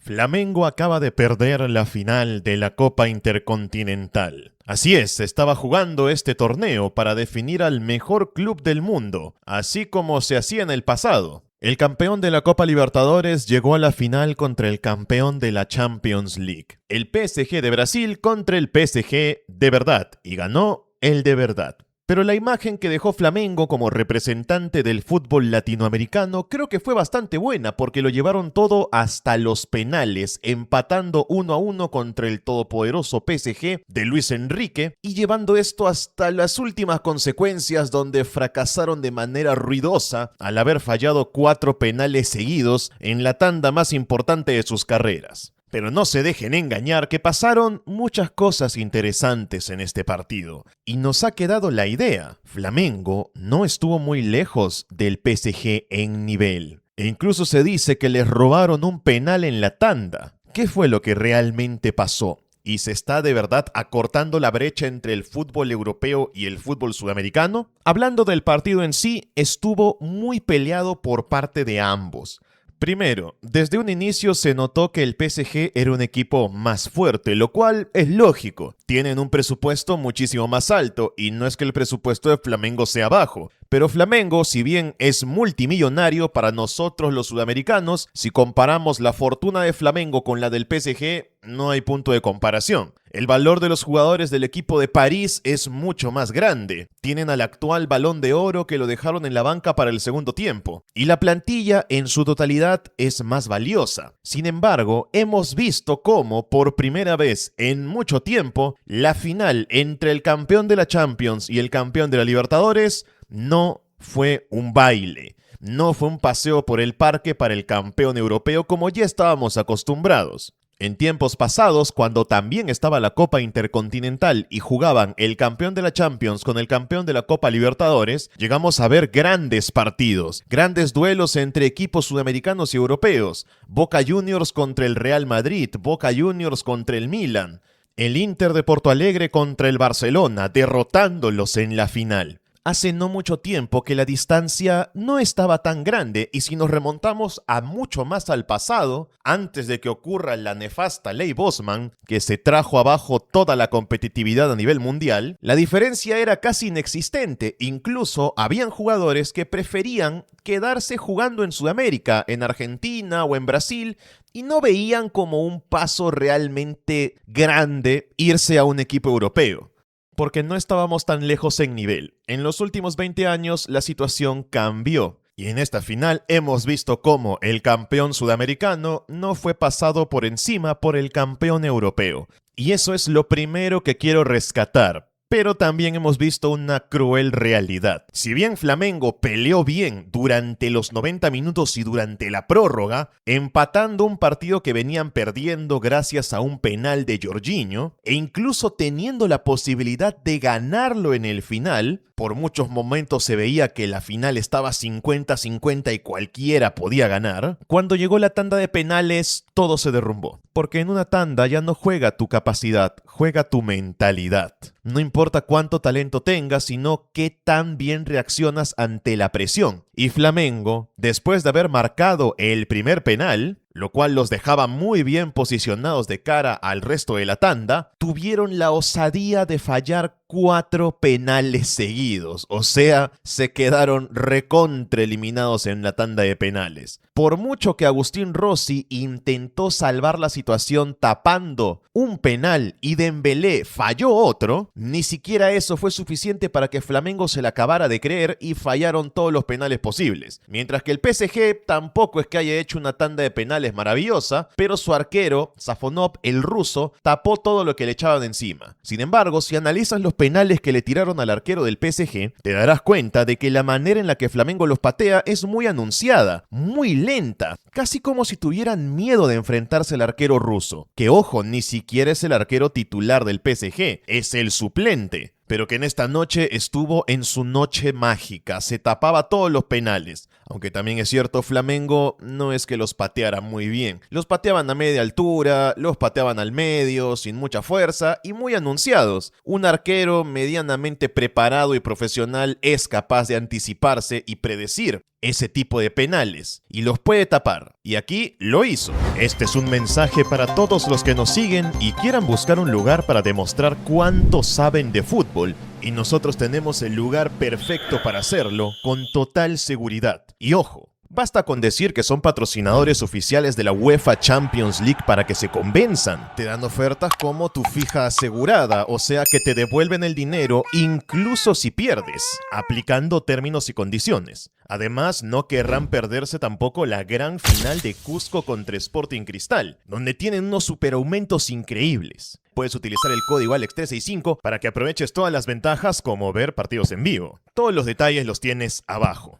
Flamengo acaba de perder la final de la Copa Intercontinental. Así es, se estaba jugando este torneo para definir al mejor club del mundo, así como se hacía en el pasado. El campeón de la Copa Libertadores llegó a la final contra el campeón de la Champions League. El PSG de Brasil contra el PSG de verdad, y ganó el de verdad. Pero la imagen que dejó Flamengo como representante del fútbol latinoamericano creo que fue bastante buena porque lo llevaron todo hasta los penales, empatando 1-1 contra el todopoderoso PSG de Luis Enrique y llevando esto hasta las últimas consecuencias donde fracasaron de manera ruidosa al haber fallado 4 penales seguidos en la tanda más importante de sus carreras. Pero no se dejen engañar que pasaron muchas cosas interesantes en este partido. Y nos ha quedado la idea. Flamengo no estuvo muy lejos del PSG en nivel. E incluso se dice que les robaron un penal en la tanda. ¿Qué fue lo que realmente pasó? ¿Y se está de verdad acortando la brecha entre el fútbol europeo y el fútbol sudamericano? Hablando del partido en sí, estuvo muy peleado por parte de ambos. Primero, desde un inicio se notó que el PSG era un equipo más fuerte, lo cual es lógico. Tienen un presupuesto muchísimo más alto y no es que el presupuesto de Flamengo sea bajo. Pero Flamengo, si bien es multimillonario para nosotros los sudamericanos, si comparamos la fortuna de Flamengo con la del PSG, no hay punto de comparación. El valor de los jugadores del equipo de París es mucho más grande. Tienen al actual Balón de Oro que lo dejaron en la banca para el segundo tiempo. Y la plantilla en su totalidad es más valiosa. Sin embargo, hemos visto cómo, por primera vez en mucho tiempo, la final entre el campeón de la Champions y el campeón de la Libertadores no fue un baile. No fue un paseo por el parque para el campeón europeo como ya estábamos acostumbrados. En tiempos pasados, cuando también estaba la Copa Intercontinental y jugaban el campeón de la Champions con el campeón de la Copa Libertadores, llegamos a ver grandes partidos, grandes duelos entre equipos sudamericanos y europeos. Boca Juniors contra el Real Madrid, Boca Juniors contra el Milan, el Inter de Porto Alegre contra el Barcelona, derrotándolos en la final. Hace no mucho tiempo que la distancia no estaba tan grande y si nos remontamos a mucho más al pasado, antes de que ocurra la nefasta ley Bosman, que se trajo abajo toda la competitividad a nivel mundial, la diferencia era casi inexistente. Incluso habían jugadores que preferían quedarse jugando en Sudamérica, en Argentina o en Brasil, y no veían como un paso realmente grande irse a un equipo europeo. Porque no estábamos tan lejos en nivel. En los últimos 20 años la situación cambió. Y en esta final hemos visto cómo el campeón sudamericano no fue pasado por encima por el campeón europeo. Y eso es lo primero que quiero rescatar. Pero también hemos visto una cruel realidad. Si bien Flamengo peleó bien durante los 90 minutos y durante la prórroga, empatando un partido que venían perdiendo gracias a un penal de Jorginho, e incluso teniendo la posibilidad de ganarlo en el final, por muchos momentos se veía que la final estaba 50-50 y cualquiera podía ganar, cuando llegó la tanda de penales todo se derrumbó. Porque en una tanda ya no juega tu capacidad, juega tu mentalidad. No importa cuánto talento tengas, sino qué tan bien reaccionas ante la presión. Y Flamengo, después de haber marcado el primer penal, lo cual los dejaba muy bien posicionados de cara al resto de la tanda, tuvieron la osadía de fallar 4 penales seguidos. O sea, se quedaron recontra eliminados en la tanda de penales. Por mucho que Agustín Rossi intentó salvar la situación tapando un penal y Dembélé falló otro, ni siquiera eso fue suficiente para que Flamengo se la acabara de creer y fallaron todos los penales posibles. Mientras que el PSG tampoco es que haya hecho una tanda de penales maravillosa, pero su arquero, Safonov, el ruso, tapó todo lo que le echaban encima. Sin embargo, si analizas los penales que le tiraron al arquero del PSG, te darás cuenta de que la manera en la que Flamengo los patea es muy anunciada, muy lenta, casi como si tuvieran miedo de enfrentarse al arquero ruso. Que ojo, ni siquiera es el arquero titular del PSG, es el suplente. Pero que en esta noche estuvo en su noche mágica, se tapaba todos los penales. Aunque también es cierto, Flamengo no es que los pateara muy bien. Los pateaban a media altura, los pateaban al medio, sin mucha fuerza y muy anunciados. Un arquero medianamente preparado y profesional es capaz de anticiparse y predecir ese tipo de penales y los puede tapar. Y aquí lo hizo. Este es un mensaje para todos los que nos siguen y quieran buscar un lugar para demostrar cuánto saben de fútbol. Y nosotros tenemos el lugar perfecto para hacerlo con total seguridad. Y ojo, basta con decir que son patrocinadores oficiales de la UEFA Champions League para que se convenzan. Te dan ofertas como tu fija asegurada, o sea que te devuelven el dinero incluso si pierdes, aplicando términos y condiciones. Además, no querrán perderse tampoco la gran final de Cusco contra Sporting Cristal, donde tienen unos superaumentos increíbles. Puedes utilizar el código ALEX365 para que aproveches todas las ventajas como ver partidos en vivo. Todos los detalles los tienes abajo.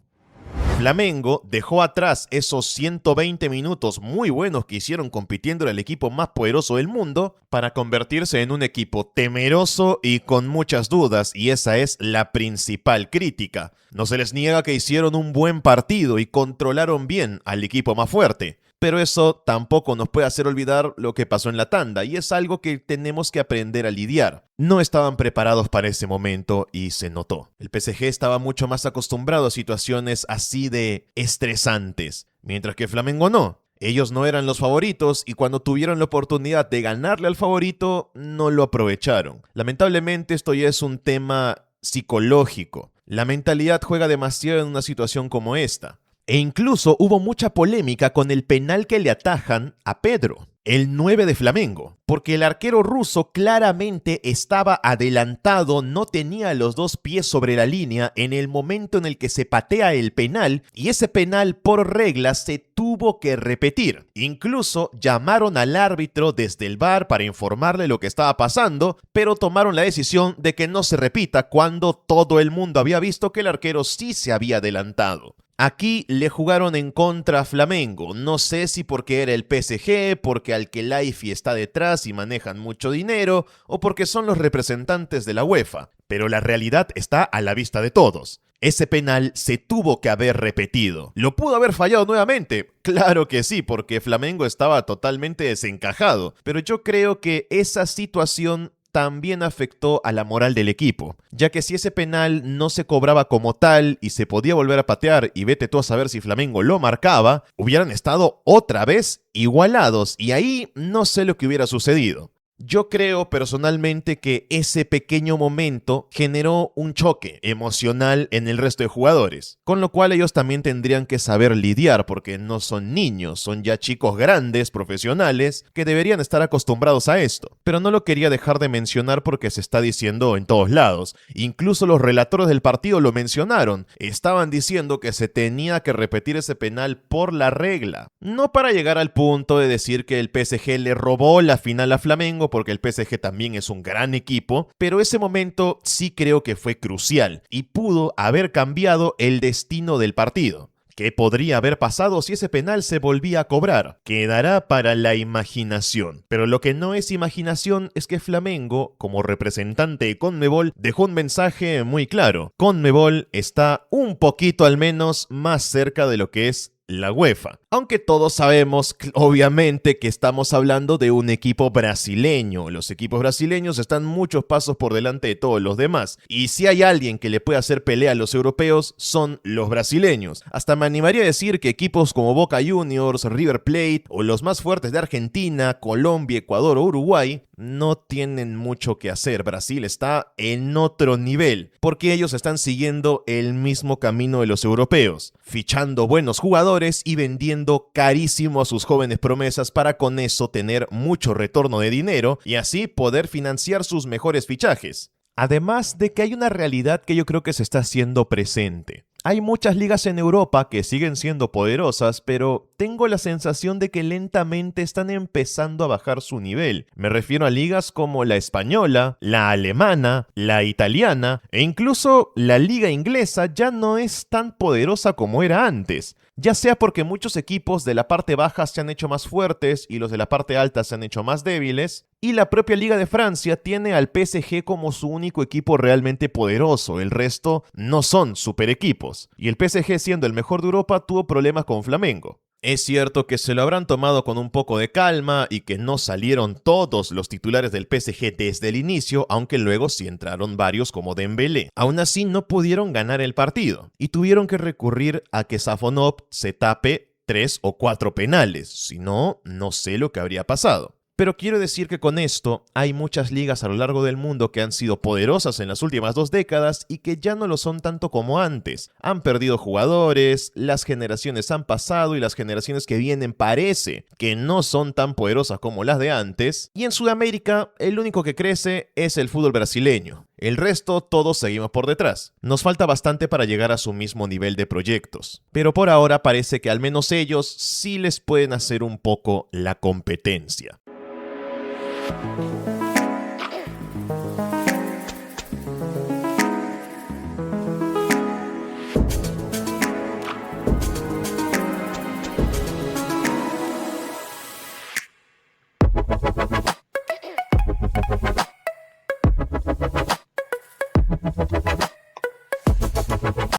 Flamengo dejó atrás esos 120 minutos muy buenos que hicieron compitiendo al equipo más poderoso del mundo para convertirse en un equipo temeroso y con muchas dudas, y esa es la principal crítica. No se les niega que hicieron un buen partido y controlaron bien al equipo más fuerte. Pero eso tampoco nos puede hacer olvidar lo que pasó en la tanda, y es algo que tenemos que aprender a lidiar. No estaban preparados para ese momento y se notó. El PSG estaba mucho más acostumbrado a situaciones así de estresantes, mientras que Flamengo no. Ellos no eran los favoritos y cuando tuvieron la oportunidad de ganarle al favorito, no lo aprovecharon. Lamentablemente esto ya es un tema psicológico. La mentalidad juega demasiado en una situación como esta. E incluso hubo mucha polémica con el penal que le atajan a Pedro, el 9 de Flamengo, porque el arquero ruso claramente estaba adelantado, no tenía los dos pies sobre la línea en el momento en el que se patea el penal, y ese penal por regla se tuvo que repetir. Incluso llamaron al árbitro desde el VAR para informarle lo que estaba pasando, pero tomaron la decisión de que no se repita cuando todo el mundo había visto que el arquero sí se había adelantado. Aquí le jugaron en contra a Flamengo, no sé si porque era el PSG, porque Al-Khelaifi está detrás y manejan mucho dinero, o porque son los representantes de la UEFA, pero la realidad está a la vista de todos. Ese penal se tuvo que haber repetido. ¿Lo pudo haber fallado nuevamente? Claro que sí, porque Flamengo estaba totalmente desencajado, pero yo creo que esa situación también afectó a la moral del equipo, ya que si ese penal no se cobraba como tal y se podía volver a patear y vete tú a saber si Flamengo lo marcaba, hubieran estado otra vez igualados y ahí no sé lo que hubiera sucedido. Yo creo personalmente que ese pequeño momento generó un choque emocional en el resto de jugadores, con lo cual ellos también tendrían que saber lidiar porque no son niños, son ya chicos grandes, profesionales, que deberían estar acostumbrados a esto. Pero no lo quería dejar de mencionar porque se está diciendo en todos lados. Incluso los relatores del partido lo mencionaron. Estaban diciendo que se tenía que repetir ese penal por la regla. No para llegar al punto de decir que el PSG le robó la final a Flamengo, porque el PSG también es un gran equipo, pero ese momento sí creo que fue crucial y pudo haber cambiado el destino del partido. ¿Qué podría haber pasado si ese penal se volvía a cobrar? Quedará para la imaginación. Pero lo que no es imaginación es que Flamengo, como representante de CONMEBOL, dejó un mensaje muy claro. CONMEBOL está un poquito al menos más cerca de lo que es la UEFA. Aunque todos sabemos, obviamente, que estamos hablando de un equipo brasileño. Los equipos brasileños están muchos pasos por delante de todos los demás. Y si hay alguien que le puede hacer pelea a los europeos, son los brasileños. Hasta me animaría a decir que equipos como Boca Juniors, River Plate o los más fuertes de Argentina, Colombia, Ecuador o Uruguay no tienen mucho que hacer. Brasil está en otro nivel, porque ellos están siguiendo el mismo camino de los europeos, fichando buenos jugadores y vendiendo carísimo a sus jóvenes promesas para con eso tener mucho retorno de dinero y así poder financiar sus mejores fichajes. Además de que hay una realidad que yo creo que se está haciendo presente. Hay muchas ligas en Europa que siguen siendo poderosas, pero tengo la sensación de que lentamente están empezando a bajar su nivel. Me refiero a ligas como la española, la alemana, la italiana e incluso la liga inglesa ya no es tan poderosa como era antes. Ya sea porque muchos equipos de la parte baja se han hecho más fuertes y los de la parte alta se han hecho más débiles, y la propia Liga de Francia tiene al PSG como su único equipo realmente poderoso, el resto no son super equipos. Y el PSG, siendo el mejor de Europa, tuvo problemas con Flamengo. Es cierto que se lo habrán tomado con un poco de calma y que no salieron todos los titulares del PSG desde el inicio, aunque luego sí entraron varios como Dembélé. Aún así no pudieron ganar el partido y tuvieron que recurrir a que Safonov se tape 3 o 4 penales, si no, no sé lo que habría pasado. Pero quiero decir que con esto hay muchas ligas a lo largo del mundo que han sido poderosas en las últimas 2 décadas y que ya no lo son tanto como antes. Han perdido jugadores, las generaciones han pasado y las generaciones que vienen parece que no son tan poderosas como las de antes. Y en Sudamérica el único que crece es el fútbol brasileño. El resto todos seguimos por detrás. Nos falta bastante para llegar a su mismo nivel de proyectos. Pero por ahora parece que al menos ellos sí les pueden hacer un poco la competencia.